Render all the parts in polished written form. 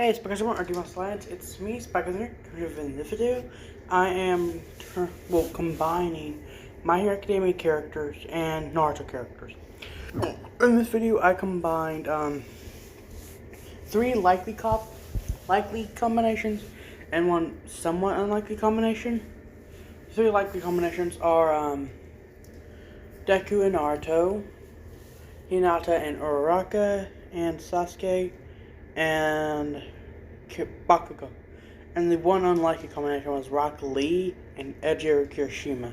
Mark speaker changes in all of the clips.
Speaker 1: Hey, it's because I want to do my slides. It's me, Spiker. In this video, I am combining My Hero Academia characters and Naruto characters. In this video, I combined three likely combinations and one somewhat unlikely combination. Three likely combinations are Deku and Naruto, Hinata and Uraraka, and Sasuke and Bakugo. And the one unlikely combination was Rock Lee and Ejiro Kirishima.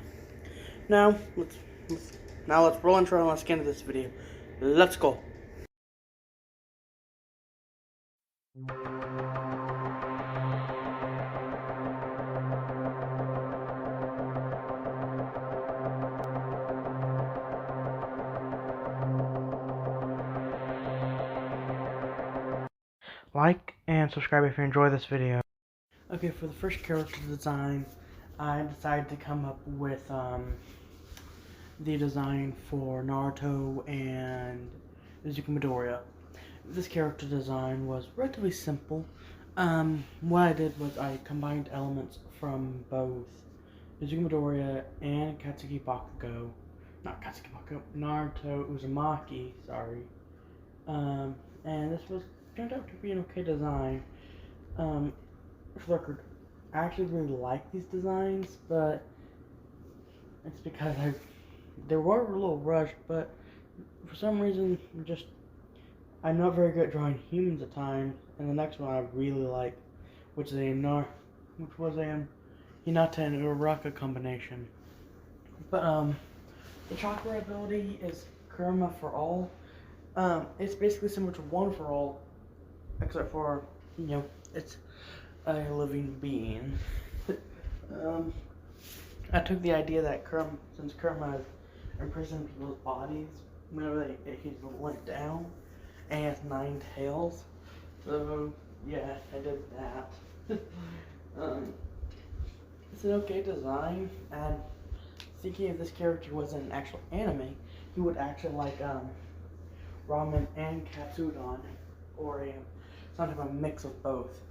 Speaker 1: Now let's roll intro and let's get into this video. Let's go. Like and subscribe if you enjoy this video. Okay, for the first character design, I decided to come up with the design for Naruto and Izuku Midoriya. This character design was relatively simple. What I did was I combined elements from both Izuku Midoriya and Naruto Uzumaki, sorry. And this turned out to be an okay design. For the record, I actually really like these designs, but it's because they were a little rushed, but for some reason, I'm not very good at drawing humans at times, and the next one I really like, which was a Hinata and Uraraka combination. But the chakra ability is Kurama for all. It's basically similar to One for All, except for it's a living being. I took the idea that since Kurama imprisoned people's bodies whenever he went down, and he has 9 tails. So yeah, I did that. It's an okay design, and thinking if this character was an actual anime, he would actually like ramen and katsudon, or some type of mix of both,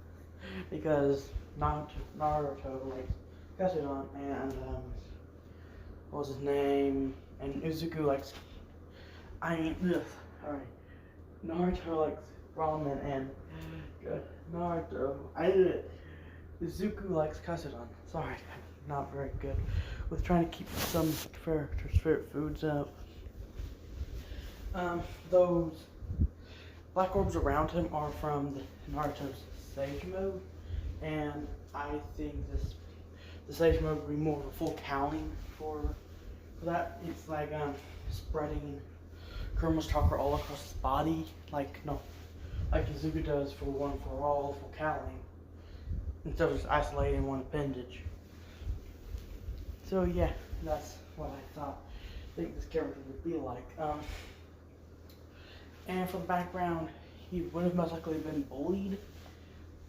Speaker 1: because Naruto likes katsudon, and what was his name? And Izuku likes. Alright. Naruto likes ramen, and Izuku likes katsudon. Sorry, I'm not very good with trying to keep some characters' favorite foods up. Those black orbs around him are from Naruto's Sage Mode, and I think the Sage Mode would be more of a full cowling for that. It's like spreading Kurama's chakra all across his body, like Izuku does for One for All, full cowling, instead of just isolating one appendage. So yeah, that's what I think this character would be like. And for the background, he would have most likely been bullied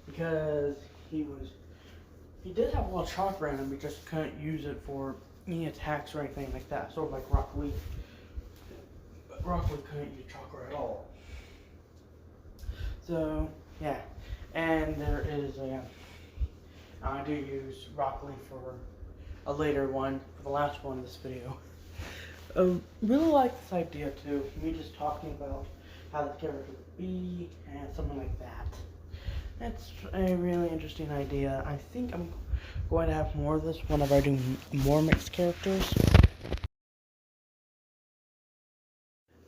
Speaker 1: because he did have a lot of chakra in him, he just couldn't use it for any attacks or anything like that, sort of like Rock Lee. But Rock Lee couldn't use chakra at all. So, yeah. And there is I do use Rock Lee for a later one, for the last one of this video. I really like this idea too, me just talking about how the character would be and something like that. That's a really interesting idea. I think I'm going to have more of this whenever I do more mixed characters.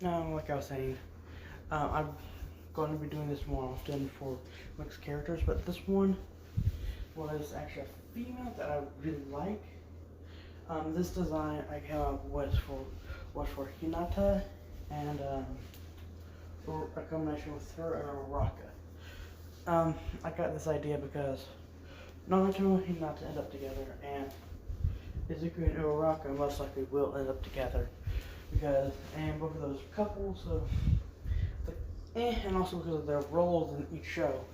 Speaker 1: Like I was saying, I'm going to be doing this more often for mixed characters, but this one was actually a female that I really like. This design I came up with was for Hinata, and a combination with her and Uraraka. I got this idea because Naruto and Hinata end up together, and Izuku and Uraraka most likely will end up together, and both of those are couples, so and also because of their roles in each show.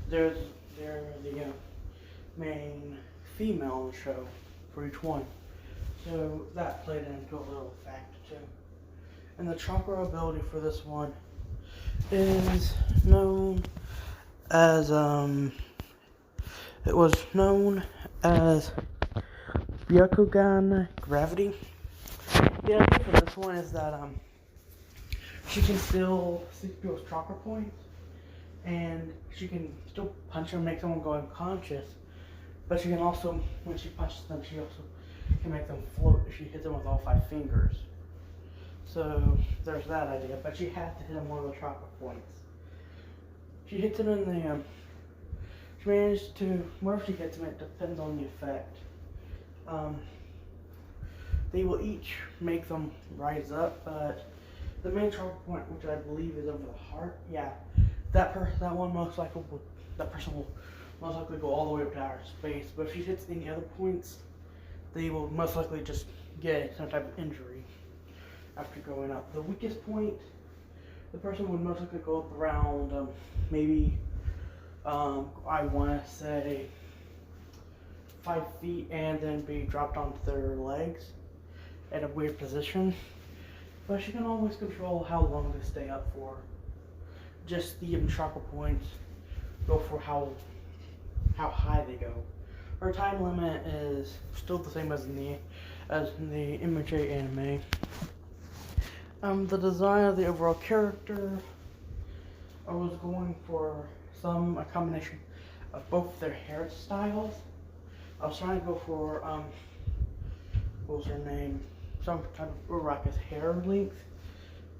Speaker 1: They're the main female in the show for each one, so that played into a little factor too. And the chakra ability for this one is known as it was known as Byakugan Gravity. The idea for this one is that she can still see people's chakra points, and she can still punch them and make someone go unconscious. But she can also, when she punches them, she also can make them float if she hits them with all 5 fingers. So there's that idea, but she has to hit them one of the chakra points. She hits them in the, she managed to, wherever she hits them, it depends on the effect. They will each make them rise up, but the main chakra point, which I believe is over the heart, yeah, that one most likely will, that person will most likely go all the way up to outer space. But if she hits any other points, they will most likely just get some type of injury after going up. The weakest point, the person would most likely go up around maybe I want to say 5 feet, and then be dropped onto their legs at a weird position. But she can always control how long they stay up for. Just the chakra points go for how high they go. Her time limit is still the same as in the MHA anime. The design of the overall character, I was going for a combination of both their hairstyles. I was trying to go for what was her name? Some type of Uraraka's hair length,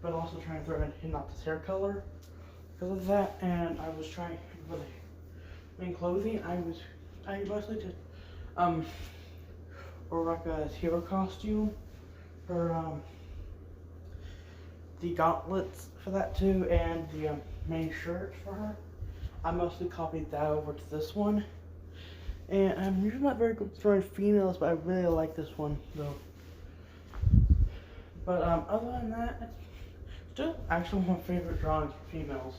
Speaker 1: but also trying to throw in Hinata's hair color because of that. And I was trying for the main clothing. I mostly did Uraraka's hero costume, her the gauntlets for that too, and the main shirt for her. I mostly copied that over to this one. And I'm usually not very good throwing females, but I really like this one though. But other than that, it's still actually one of my favorite drawings for females.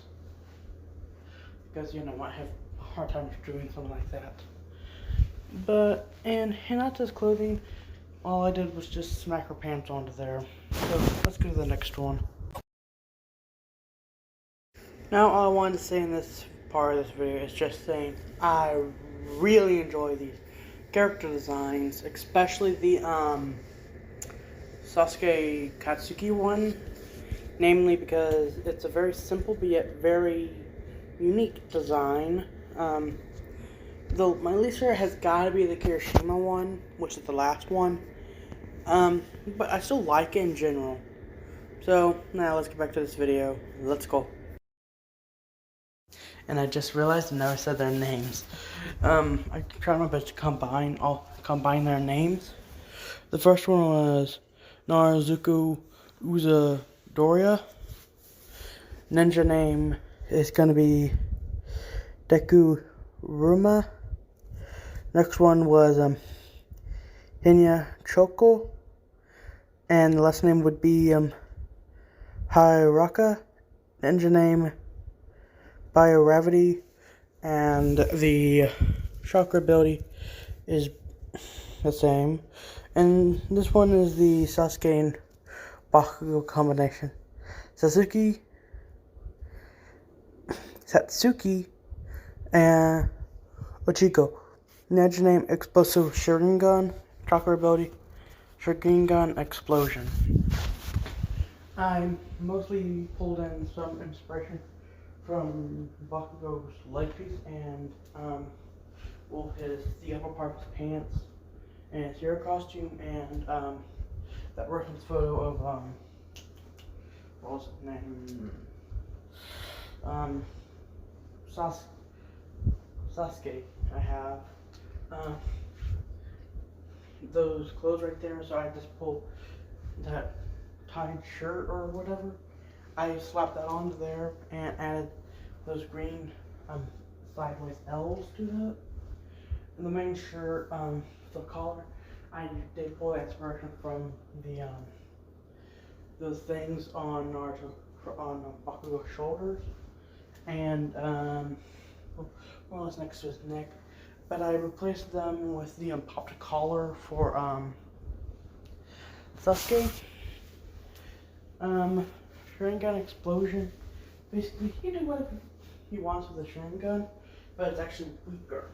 Speaker 1: Because, you know, I have a hard time doing something like that. But in Hinata's clothing, all I did was just smack her pants onto there. So let's go to the next one. Now all I wanted to say in this part of this video is just saying I really enjoy these character designs, especially the Sasuke Katsuki one, namely because it's a very simple but yet very unique design. Though my least favorite has got to be the Kirishima one, which is the last one, but I still like it in general. So now let's get back to this video. Let's go. And I just realized I never said their names. I tried my best to combine their names. The first one was Naruto Uzadoria. Ninja name is gonna be Deku Ruma. Next one was Hinya Choko, and the last name would be Hiraka. Ninja name Biogravity, and the chakra ability is the same. And this one is the Sasuke and Bakugo combination. Satsuki, and Ochiko. Ninja name Explosive Sharingan. Chakra ability Sharingan Explosion. I mostly pulled in some inspiration from Bakugo's leg piece and the upper part of his pants and his hero costume, and that reference photo of what was his name? Sasuke. I have those clothes right there, so I just pulled that tied shirt or whatever. I slapped that onto there and added those green sideways L's to that. And the main shirt, the collar, I did pull inspiration from the those things on Naruto, on Bakugo's shoulders, and more or less next to his neck. But I replaced them with the popped collar for Sasuke. Sharingan Explosion. Basically, he can do whatever he wants with a Shin'en gun, but it's actually weaker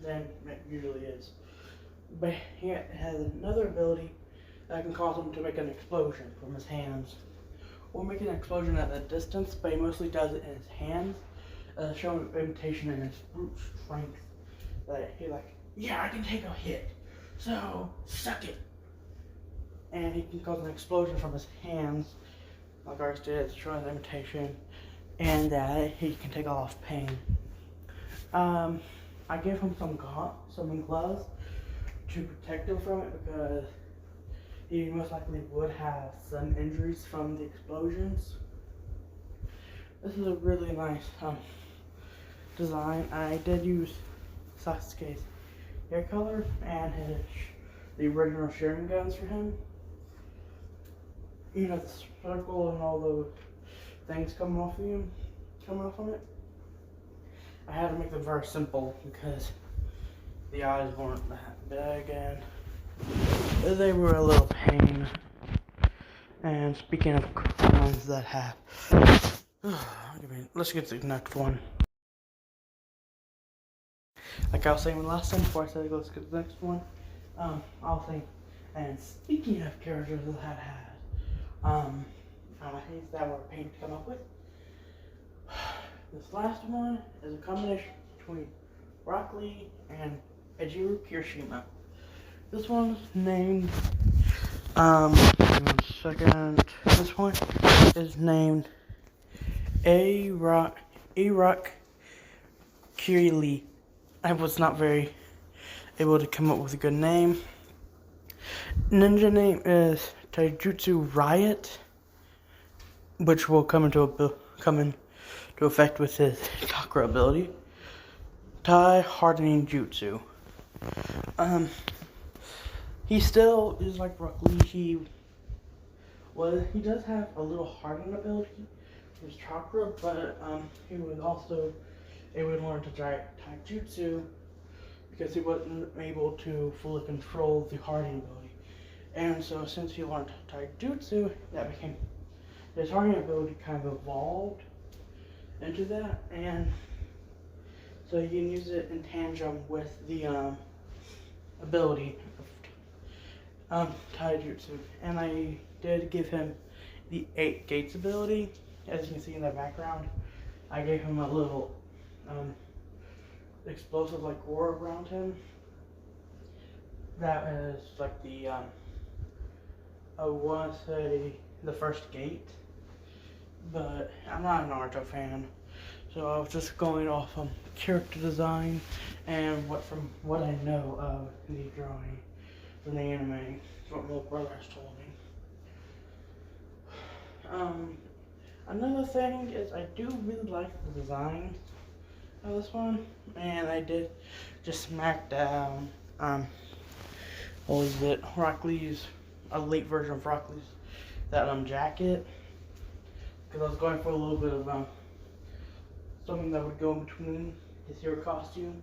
Speaker 1: than it usually is. But he has another ability that can cause him to make an explosion from his hands, or make an explosion at a distance, but he mostly does it in his hands, showing imitation in his brute strength. That he like, yeah, I can take a hit, so suck it. And he can cause an explosion from his hands, like ours did, showing his imitation, and that he can take off pain. I gave him some gloves to protect him from it because he most likely would have some injuries from the explosions. This is a really nice design. I did use Sasuke's hair color and the original Shin'en guns for him. You know, the circle and all those things coming off of it. I had to make them very simple because the eyes weren't that big and they were a little pain. And speaking of ones that have, let's get to the next one. Like I was saying last time before I said let's get to the next one, I'll say, and speaking of characters that had things that were a pain to come up with, this last one is a combination between Rock Lee and Ejiru Kirishima. This one's named, one second, this one is named A-Rock Kirili. I was not very able to come up with a good name. Ninja name is Taijutsu Riot, which will come into effect with his chakra ability. Tai Hardening Jutsu. He still is like Rock Lee. He does have a little hardening ability with his chakra, but he was also able to learn to taijutsu because he wasn't able to fully control the hardening ability. And so since he learned taijutsu, his hardening ability kind of evolved into that, and so you can use it in tandem with the ability of taijutsu. And I did give him the 8 gates ability. As you can see in the background, I gave him a little explosive like aura around him. That is like the I want to say the first gate, but I'm not a Naruto fan, so I was just going off character design and from what I know of the drawing from the anime, what my little brother has told me. Another thing is I do really like the design of this one, and I did just smack down what was it, Rock Lee's, a late version of Rock Lee's, that jacket, because I was going for a little bit of something that would go in between his hero costume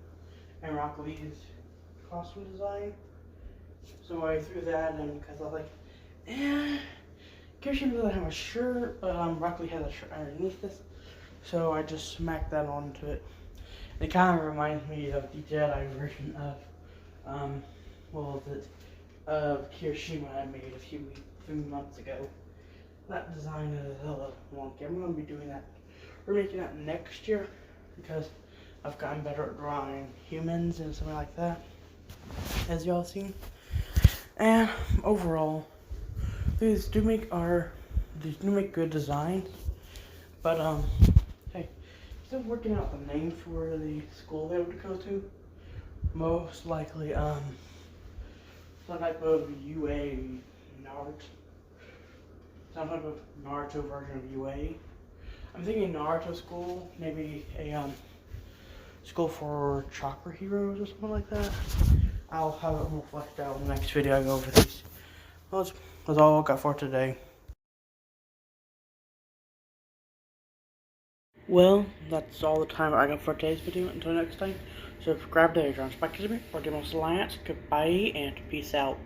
Speaker 1: and Rock Lee's costume design. So I threw that in because I was like, Kirishima doesn't have a shirt, but Rock Lee has a shirt underneath this, so I just smacked that onto it. It kind of reminds me of the Jedi version of, of Kirishima I made a few months ago. That design is a little wonky. I'm going to be doing that. We're making that next year because I've gotten better at drawing humans and something like that, as y'all seen. And overall, these do make good designs, but hey, still working out the name for the school they would go to. Most likely some type of UA some type of Naruto version of UA. I'm thinking Naruto school, maybe a school for chakra heroes or something like that. I'll have it more fleshed out in the next video I go over these. Well, that's all I got for today. Well, that's all the time I got for today's video. Until next time, subscribe to Adrian's Back to me for the most alliance. Goodbye and peace out.